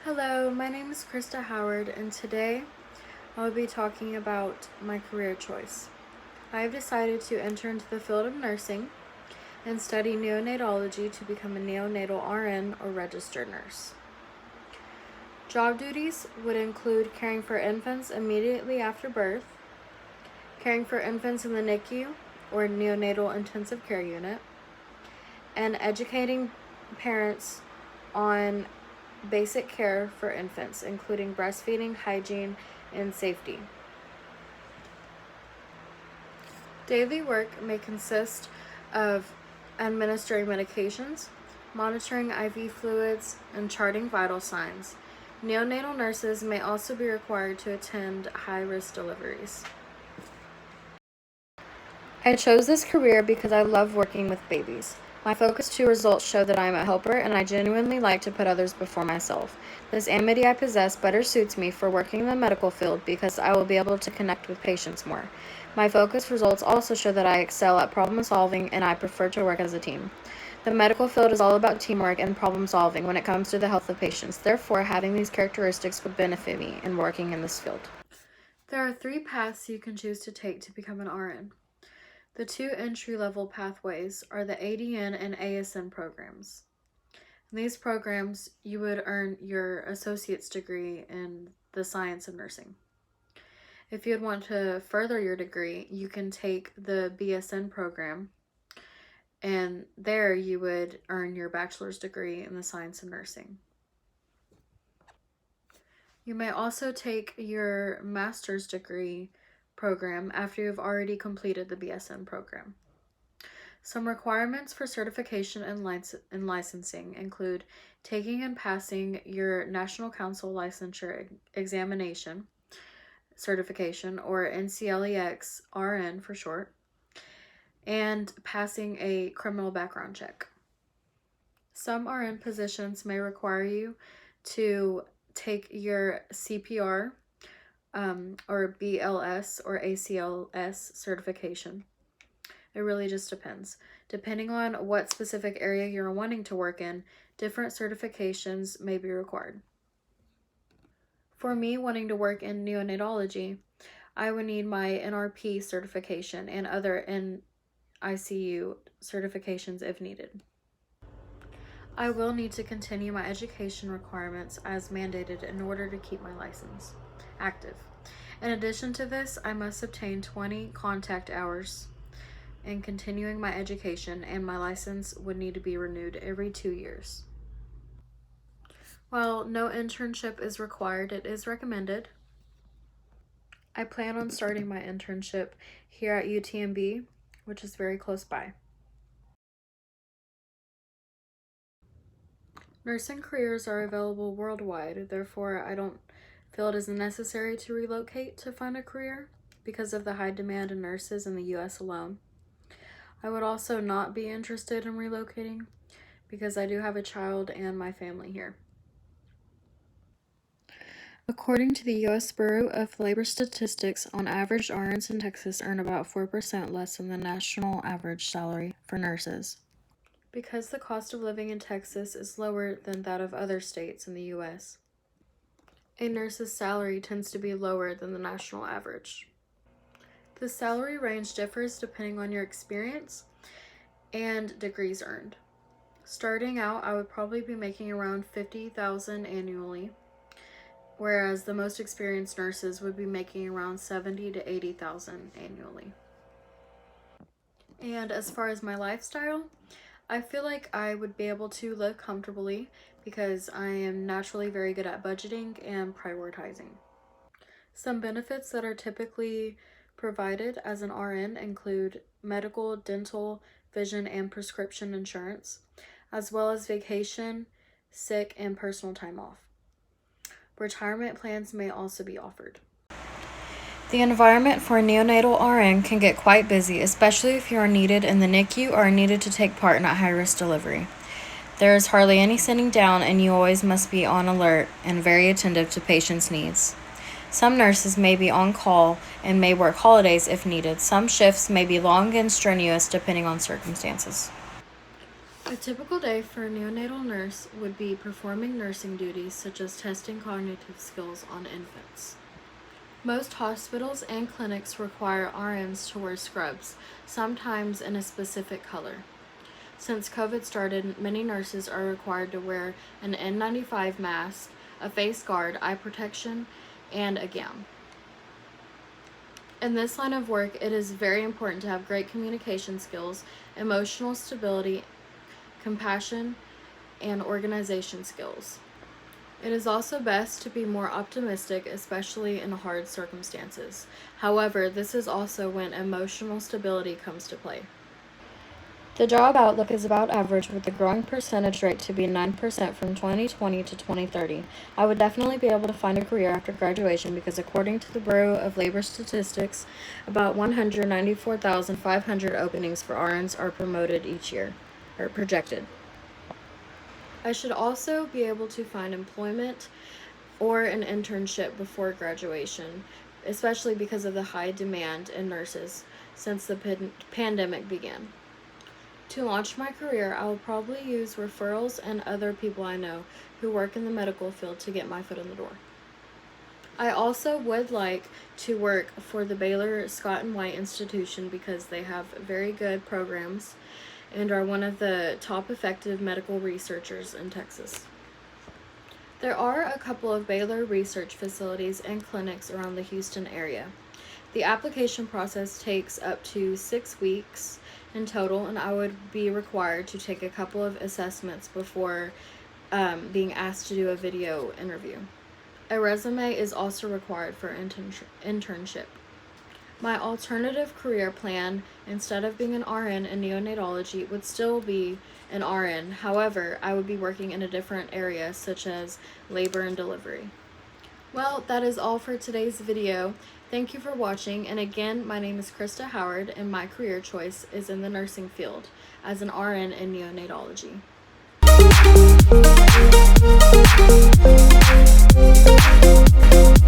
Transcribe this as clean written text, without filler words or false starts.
Hello, my name is Krista Howard, and today I'll be talking about my career choice. I have decided to enter into the field of nursing and study neonatology to become a neonatal RN or registered nurse. Job duties would include caring for infants immediately after birth, caring for infants in the NICU or neonatal intensive care unit, and educating parents on basic care for infants, including breastfeeding, hygiene, and safety. Daily work may consist of administering medications, monitoring IV fluids, and charting vital signs. Neonatal nurses may also be required to attend high-risk deliveries. I chose this career because I love working with babies. My Focus 2 results show that I am a helper and I genuinely like to put others before myself. This amity I possess better suits me for working in the medical field because I will be able to connect with patients more. My Focus results also show that I excel at problem solving and I prefer to work as a team. The medical field is all about teamwork and problem solving when it comes to the health of patients. Therefore, having these characteristics would benefit me in working in this field. There are 3 paths you can choose to take to become an RN. The 2 entry-level pathways are the ADN and ASN programs. In these programs, you would earn your associate's degree in the science of nursing. If you'd want to further your degree, you can take the BSN program, and there you would earn your bachelor's degree in the science of nursing. You may also take your master's degree program after you've already completed the BSN program. Some requirements for certification and licensing include taking and passing your National Council Licensure Examination certification, or NCLEX RN for short, and passing a criminal background check. Some RN positions may require you to take your CPR or BLS or ACLS certification. It really just depends. Depending on what specific area you're wanting to work in, different certifications may be required. For me, wanting to work in neonatology, I would need my NRP certification and other NICU certifications if needed. I will need to continue my education requirements as mandated in order to keep my license active. In addition to this, I must obtain 20 contact hours in continuing my education, and my license would need to be renewed every 2 years. While no internship is required, it is recommended. I plan on starting my internship here at UTMB, which is very close by. Nursing careers are available worldwide, therefore I don't feel it is necessary to relocate to find a career because of the high demand in nurses in the US alone. I would also not be interested in relocating because I do have a child and my family here. According to the U.S. Bureau of Labor Statistics, on average, RNs in Texas earn about 4% less than the national average salary for nurses. Because the cost of living in Texas is lower than that of other states in the U.S., a nurse's salary tends to be lower than the national average. The salary range differs depending on your experience and degrees earned. Starting out, I would probably be making around $50,000 annually, whereas the most experienced nurses would be making around $70,000 to $80,000 annually. And as far as my lifestyle, I feel like I would be able to live comfortably because I am naturally very good at budgeting and prioritizing. Some benefits that are typically provided as an RN include medical, dental, vision, and prescription insurance, as well as vacation, sick, and personal time off. Retirement plans may also be offered. The environment for a neonatal RN can get quite busy, especially if you are needed in the NICU or are needed to take part in a high-risk delivery. There is hardly any sitting down, and you always must be on alert and very attentive to patients' needs. Some nurses may be on call and may work holidays if needed. Some shifts may be long and strenuous depending on circumstances. A typical day for a neonatal nurse would be performing nursing duties such as testing cognitive skills on infants. Most hospitals and clinics require RNs to wear scrubs, sometimes in a specific color. Since COVID started, many nurses are required to wear an N95 mask, a face guard, eye protection, and a gown. In this line of work, it is very important to have great communication skills, emotional stability, compassion, and organization skills. It is also best to be more optimistic, especially in hard circumstances. However, this is also when emotional stability comes to play. The job outlook is about average, with the growing percentage rate to be 9% from 2020 to 2030. I would definitely be able to find a career after graduation because according to the Bureau of Labor Statistics, about 194,500 openings for RNs are promoted each year, or projected. I should also be able to find employment or an internship before graduation, especially because of the high demand in nurses since the pandemic began. To launch my career, I will probably use referrals and other people I know who work in the medical field to get my foot in the door. I also would like to work for the Baylor Scott and White Institution because they have very good programs and are one of the top effective medical researchers in Texas. There are a couple of Baylor research facilities and clinics around the Houston area. The application process takes up to 6 weeks in total, and I would be required to take a couple of assessments before being asked to do a video interview. A resume is also required for internship. My alternative career plan, instead of being an RN in neonatology, would still be an RN. However, I would be working in a different area, such as labor and delivery. Well, that is all for today's video. Thank you for watching, and again, my name is Krista Howard, and my career choice is in the nursing field as an RN in neonatology.